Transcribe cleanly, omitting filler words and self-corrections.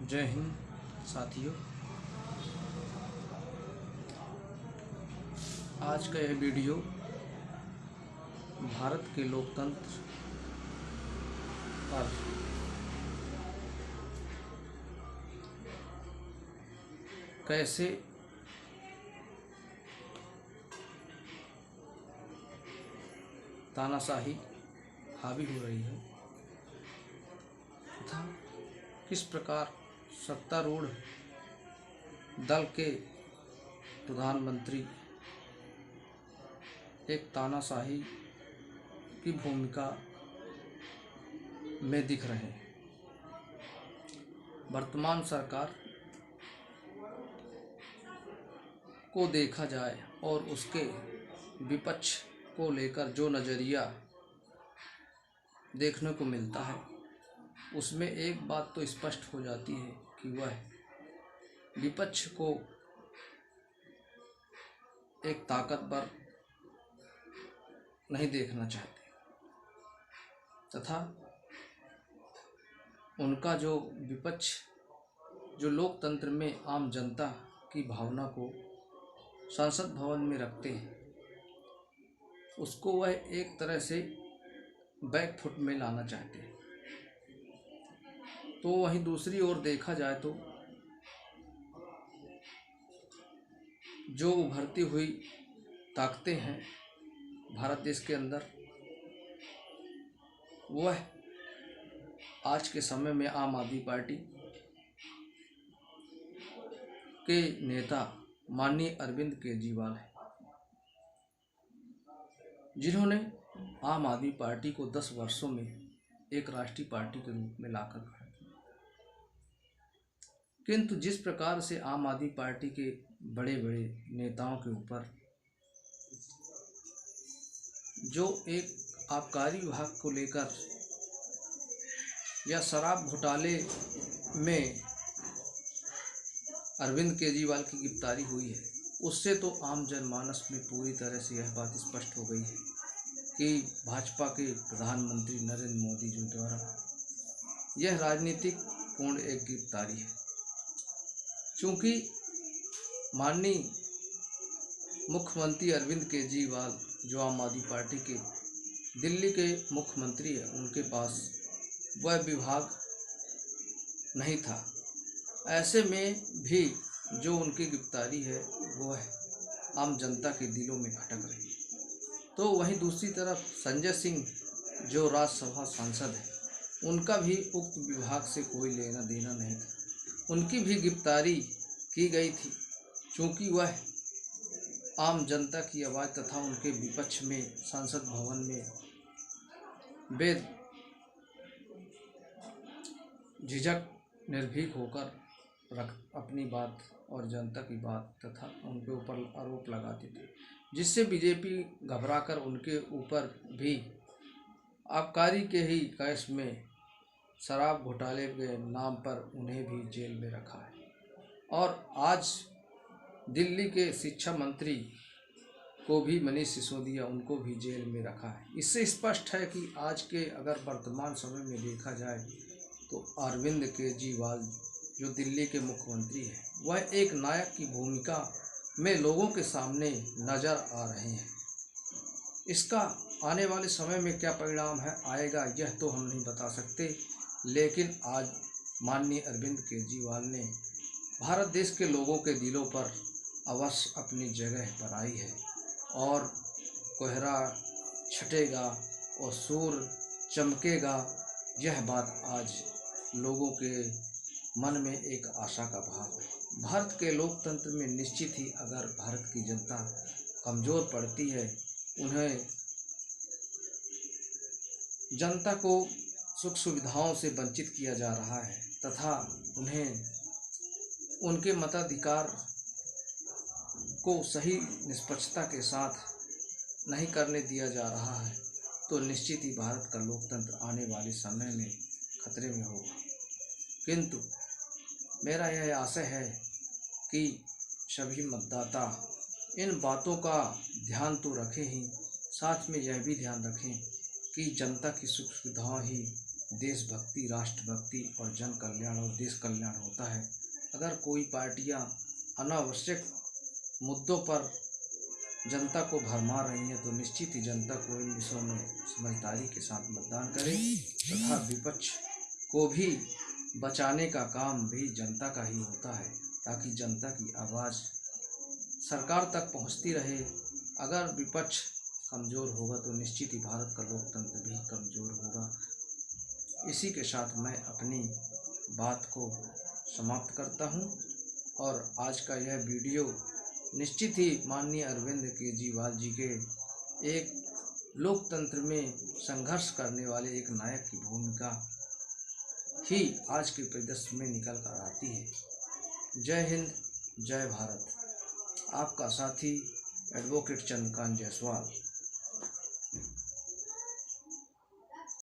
जय हिंद साथियों। आज का यह वीडियो भारत के लोकतंत्र पर कैसे तानाशाही हावी हो रही है तथा किस प्रकार सत्तारूढ़ दल के प्रधानमंत्री एक तानाशाही की भूमिका में दिख रहे हैं। वर्तमान सरकार को देखा जाए और उसके विपक्ष को लेकर जो नज़रिया देखने को मिलता है उसमें एक बात तो स्पष्ट हो जाती है कि वह विपक्ष को एक ताकतवर नहीं देखना चाहते तथा उनका जो विपक्ष जो लोकतंत्र में आम जनता की भावना को संसद भवन में रखते हैं उसको वह एक तरह से बैकफुट में लाना चाहते हैं। तो वहीं दूसरी ओर देखा जाए तो जो उभरती हुई ताकतें हैं भारत देश के अंदर, वह आज के समय में आम आदमी पार्टी के नेता माननीय अरविंद केजरीवाल हैं, जिन्होंने आम आदमी पार्टी को 10 वर्षों में एक राष्ट्रीय पार्टी के रूप में लाकर खड़ा किया। किंतु जिस प्रकार से आम आदमी पार्टी के बड़े बड़े नेताओं के ऊपर जो एक आबकारी विभाग को लेकर या शराब घोटाले में अरविंद केजरीवाल की गिरफ्तारी हुई है, उससे तो आम जनमानस में पूरी तरह से यह बात स्पष्ट हो गई है कि भाजपा के प्रधानमंत्री नरेंद्र मोदी जी द्वारा यह राजनीतिक पूर्ण एक गिरफ्तारी है। चूँकि माननीय मुख्यमंत्री अरविंद केजरीवाल जो आम आदमी पार्टी के दिल्ली के मुख्यमंत्री हैं, उनके पास वह विभाग नहीं था। ऐसे में भी जो उनकी गिरफ्तारी है वह आम जनता के दिलों में खटक रही है। तो वहीं दूसरी तरफ संजय सिंह जो राज्यसभा सांसद है, उनका भी उक्त विभाग से कोई लेना देना नहीं था। उनकी भी गिरफ्तारी की गई थी क्योंकि वह आम जनता की आवाज़ तथा उनके विपक्ष में संसद भवन में झिझक निर्भीक होकर अपनी बात और जनता की बात तथा उनके ऊपर आरोप लगाते थे, जिससे बीजेपी घबराकर उनके ऊपर भी आबकारी के ही केस में शराब घोटाले के नाम पर उन्हें भी जेल में रखा है। और आज दिल्ली के शिक्षा मंत्री को भी मनीष सिसोदिया, उनको भी जेल में रखा है। इससे स्पष्ट है कि आज के अगर वर्तमान समय में देखा जाए तो अरविंद केजरीवाल जो दिल्ली के मुख्यमंत्री हैं, वह एक नायक की भूमिका में लोगों के सामने नज़र आ रहे हैं। इसका आने वाले समय में क्या परिणाम आएगा यह तो हम नहीं बता सकते, लेकिन आज माननीय अरविंद केजरीवाल ने भारत देश के लोगों के दिलों पर अवश्य अपनी जगह बनाई है और कोहरा छटेगा और सूर्य चमकेगा, यह बात आज लोगों के मन में एक आशा का भाव है। भारत के लोकतंत्र में निश्चित ही अगर भारत की जनता कमज़ोर पड़ती है, उन्हें जनता को सुख सुविधाओं से वंचित किया जा रहा है तथा उन्हें उनके मताधिकार को सही निष्पक्षता के साथ नहीं करने दिया जा रहा है, तो निश्चित ही भारत का लोकतंत्र आने वाले समय में खतरे में होगा। किंतु मेरा यह आशय है कि सभी मतदाता इन बातों का ध्यान तो रखें ही, साथ में यह भी ध्यान रखें कि जनता की सुख सुविधाएँ ही देशभक्ति, राष्ट्रभक्ति और जन कल्याण और देश कल्याण होता है। अगर कोई पार्टियां अनावश्यक मुद्दों पर जनता को भरमा रही हैं तो निश्चित ही जनता को इन विषयों में समझदारी के साथ मतदान करे तथा विपक्ष को भी बचाने का काम भी जनता का ही होता है, ताकि जनता की आवाज़ सरकार तक पहुंचती रहे। अगर विपक्ष कमज़ोर होगा तो निश्चित ही भारत का लोकतंत्र भी कमज़ोर होगा। इसी के साथ मैं अपनी बात को समाप्त करता हूं और आज का यह वीडियो निश्चित ही माननीय अरविंद केजरीवाल जी के एक लोकतंत्र में संघर्ष करने वाले एक नायक की भूमिका ही आज के परिदृश्य में निकल कर आती है। जय हिंद, जय भारत। आपका साथी एडवोकेट चंद्रकांत जायसवाल।